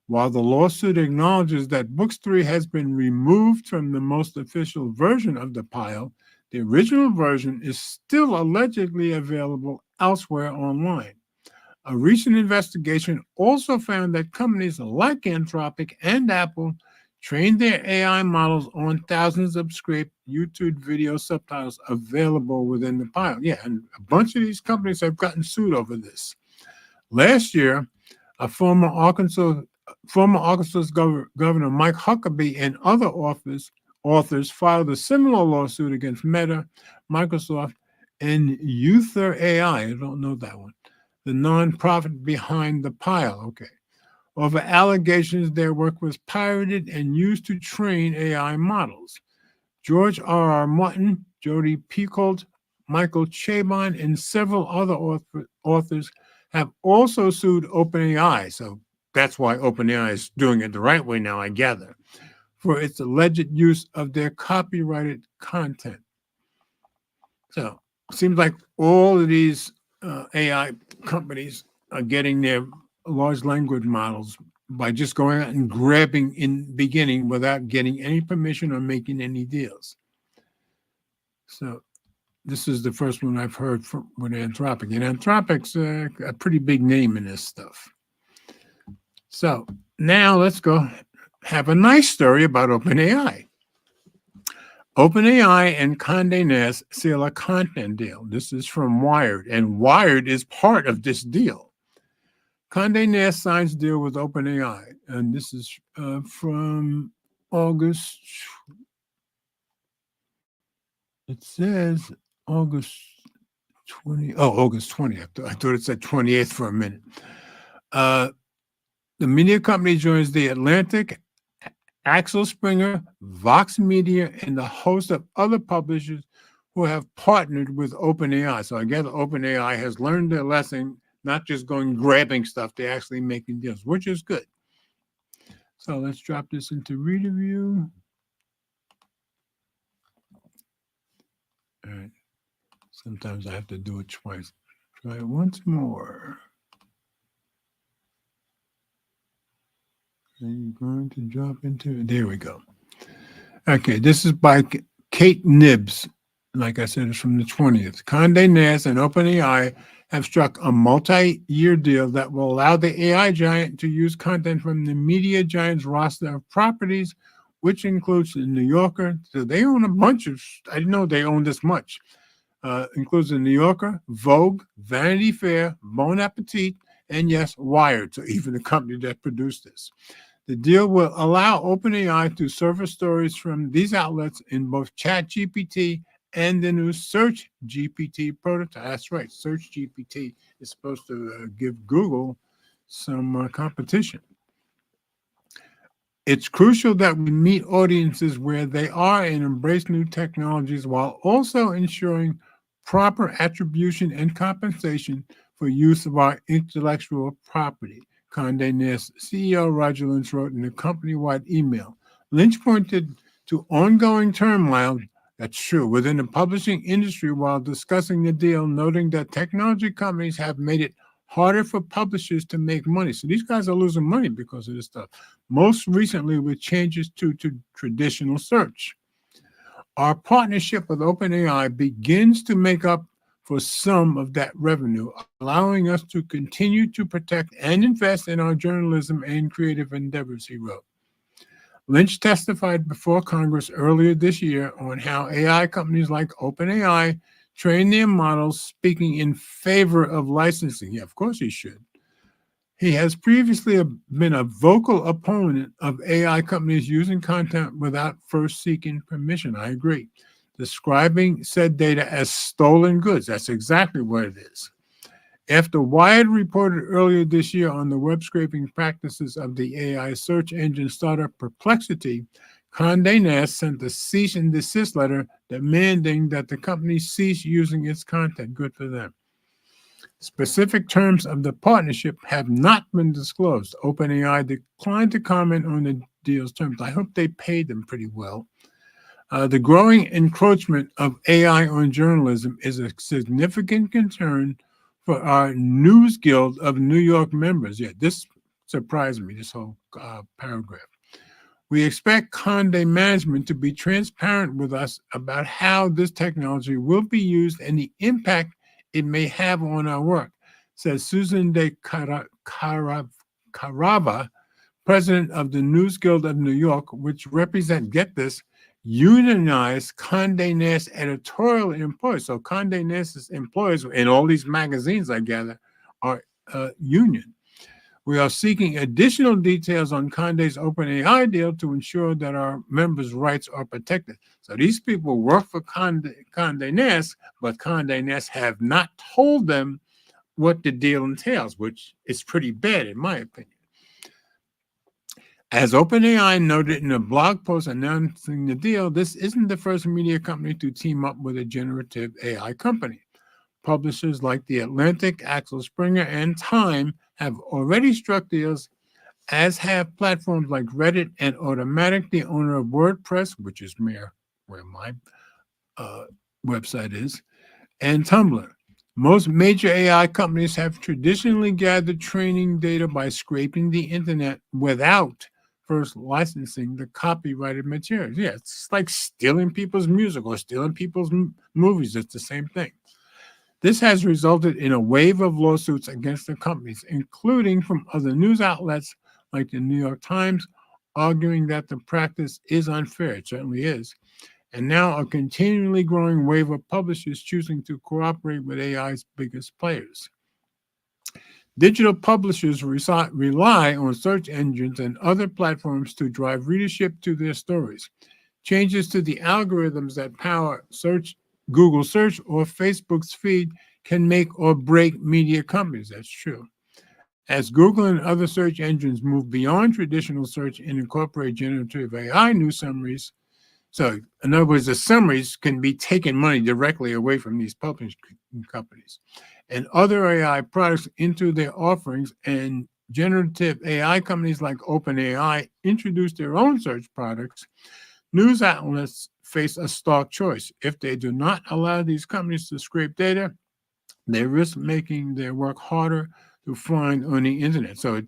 While the lawsuit acknowledges that Books 3 has been removed from the most official version of the Pile, the original version is still allegedly available elsewhere online. A recent investigation also found that companies like Anthropic and Apple trained their AI models on thousands of scraped YouTube video subtitles available within the Pile. Yeah, and a bunch of these companies have gotten sued over this. Last year, a former Arkansas Governor Mike Huckabee and other authors filed a similar lawsuit against Meta, Microsoft, and Uther AI. I don't know that one. The nonprofit behind the Pile, okay, over allegations their work was pirated and used to train AI models. George R.R. Martin, Jodi Picoult, Michael Chabon, and several other authors have also sued OpenAI. So that's why OpenAI is doing it the right way now, I gather, for its alleged use of their copyrighted content. So it seems like all of these AI companies are getting their large language models by just going out and grabbing in the beginning without getting any permission or making any deals. So this is the first one I've heard from with Anthropic. And Anthropic's a pretty big name in this stuff. So now let's go have a nice story about OpenAI. OpenAI and Condé Nast seal a content deal. This is from Wired, and Wired is part of this deal. Condé Nast signs deal with OpenAI, and this is from August. It says August 20. Oh, August 20th. I thought it said 28th for a minute. The media company joins The Atlantic, Axel Springer, Vox Media, and a host of other publishers who have partnered with OpenAI. So I guess OpenAI has learned their lesson, not just going grabbing stuff, they're actually making deals, which is good. So let's drop this into reader view. All right. Sometimes I have to do it twice. Try it once more. I'm going to drop into, there we go. Okay, this is by Kate Nibbs. Like I said, it's from the 20th. Condé Nast and OpenAI have struck a multi-year deal that will allow the AI giant to use content from the media giant's roster of properties, which includes the New Yorker. So they own a bunch of, I didn't know they own this much. Includes the New Yorker, Vogue, Vanity Fair, Bon Appetit, and yes, Wired, so even the company that produced this. The deal will allow OpenAI to surface stories from these outlets in both ChatGPT and the new SearchGPT prototype. That's right, SearchGPT is supposed to give Google some competition. It's crucial that we meet audiences where they are and embrace new technologies while also ensuring proper attribution and compensation for use of our intellectual property. Condé Nast CEO Roger Lynch wrote in a company-wide email. Lynch pointed to ongoing turmoil, that's true, within the publishing industry while discussing the deal, noting that technology companies have made it harder for publishers to make money. So these guys are losing money because of this stuff. Most recently with changes to traditional search. Our partnership with OpenAI begins to make up for some of that revenue, allowing us to continue to protect and invest in our journalism and creative endeavors, he wrote. Lynch testified before Congress earlier this year on how AI companies like OpenAI train their models, speaking in favor of licensing. Yeah, of course he should. He has previously been a vocal opponent of AI companies using content without first seeking permission. I agree. Describing said data as stolen goods. That's exactly what it is. After Wired reported earlier this year on the web scraping practices of the AI search engine startup Perplexity, Condé Nast sent a cease and desist letter demanding that the company cease using its content. Good for them. Specific terms of the partnership have not been disclosed. OpenAI declined to comment on the deal's terms. I hope they paid them pretty well. The growing encroachment of AI on journalism is a significant concern for our News Guild of New York members. Yeah, this surprised me, this whole paragraph. We expect Condé management to be transparent with us about how this technology will be used and the impact it may have on our work, says Susan de Carava, president of the News Guild of New York, which represent, get this, unionized Condé Nast editorial employees. So Condé Nast's employees in all these magazines, I gather, are union. We are seeking additional details on Condé's OpenAI deal to ensure that our members' rights are protected. So these people work for Condé Nast, but Condé Nast have not told them what the deal entails, which is pretty bad in my opinion. As OpenAI noted in a blog post announcing the deal, this isn't the first media company to team up with a generative AI company. Publishers like The Atlantic, Axel Springer, and Time have already struck deals, as have platforms like Reddit and Automatic, the owner of WordPress, which is where my website is, and Tumblr. Most major AI companies have traditionally gathered training data by scraping the internet without first licensing the copyrighted materials. Yeah, it's like stealing people's music or stealing people's movies. It's the same thing. This has resulted in a wave of lawsuits against the companies, including from other news outlets like the New York Times, arguing that the practice is unfair. It certainly is. And now a continually growing wave of publishers choosing to cooperate with AI's biggest players. Digital publishers rely on search engines and other platforms to drive readership to their stories. Changes to the algorithms that power Google search or Facebook's feed can make or break media companies. That's true. As Google and other search engines move beyond traditional search and incorporate generative AI news summaries, So, in other words, the summaries can be taking money directly away from these publishing companies and other AI products into their offerings. And generative AI companies like OpenAI introduce their own search products. News outlets face a stark choice. If they do not allow these companies to scrape data, they risk making their work harder to find on the internet. So it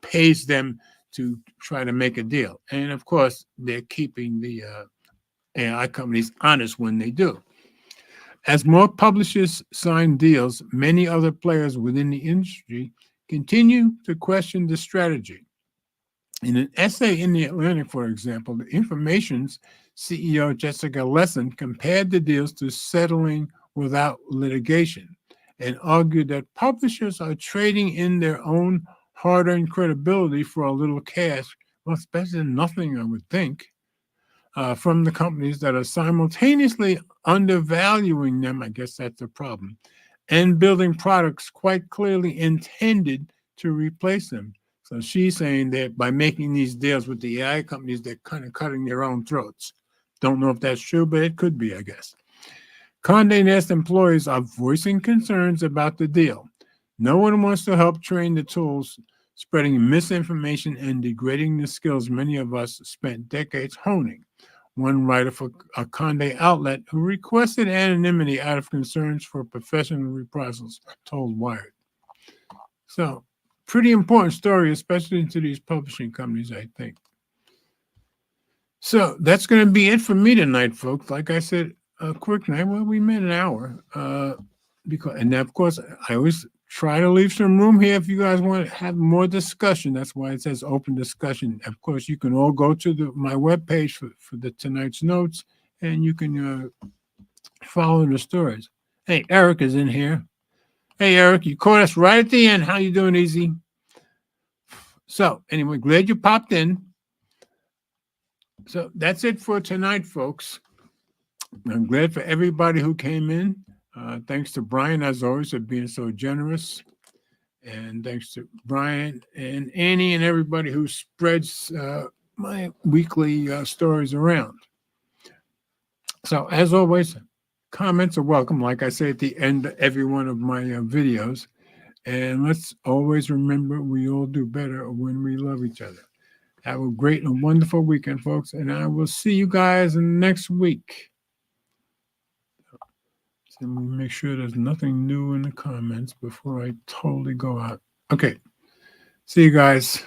pays them to try to make a deal. And of course, they're keeping the AI companies honest when they do. As more publishers sign deals, many other players within the industry continue to question the strategy. In an essay in The Atlantic, for example, the Information's CEO Jessica Lessin compared the deals to settling without litigation and argued that publishers are trading in their own hard-earned credibility for a little cash, well, it's better than nothing, I would think, from the companies that are simultaneously undervaluing them. I guess that's the problem, and building products quite clearly intended to replace them. So she's saying that by making these deals with the AI companies, they're kind of cutting their own throats. Don't know if that's true, but it could be, I guess. Condé Nast employees are voicing concerns about the deal. No one wants to help train the tools, spreading misinformation and degrading the skills many of us spent decades honing. One writer for a Condé outlet who requested anonymity out of concerns for professional reprisals told Wired. So, pretty important story, especially to these publishing companies, I think. So that's going to be it for me tonight, folks. Like I said, a quick night. Well, we made an hour. And of course, I always try to leave some room here if you guys want to have more discussion. That's why it says open discussion. Of course, you can all go to my webpage for the tonight's notes, and you can follow the stories. Hey, Eric is in here. Hey, Eric, you caught us right at the end. How you doing, Easy? So anyway, glad you popped in. So that's it for tonight, folks. I'm glad for everybody who came in. Thanks to Brian, as always, for being so generous. And thanks to Brian and Annie and everybody who spreads my weekly stories around. So as always, comments are welcome, like I say at the end of every one of my videos. And let's always remember we all do better when we love each other. Have a great and wonderful weekend, folks. And I will see you guys next week. So let me make sure there's nothing new in the comments before I totally go out. Okay. See you guys.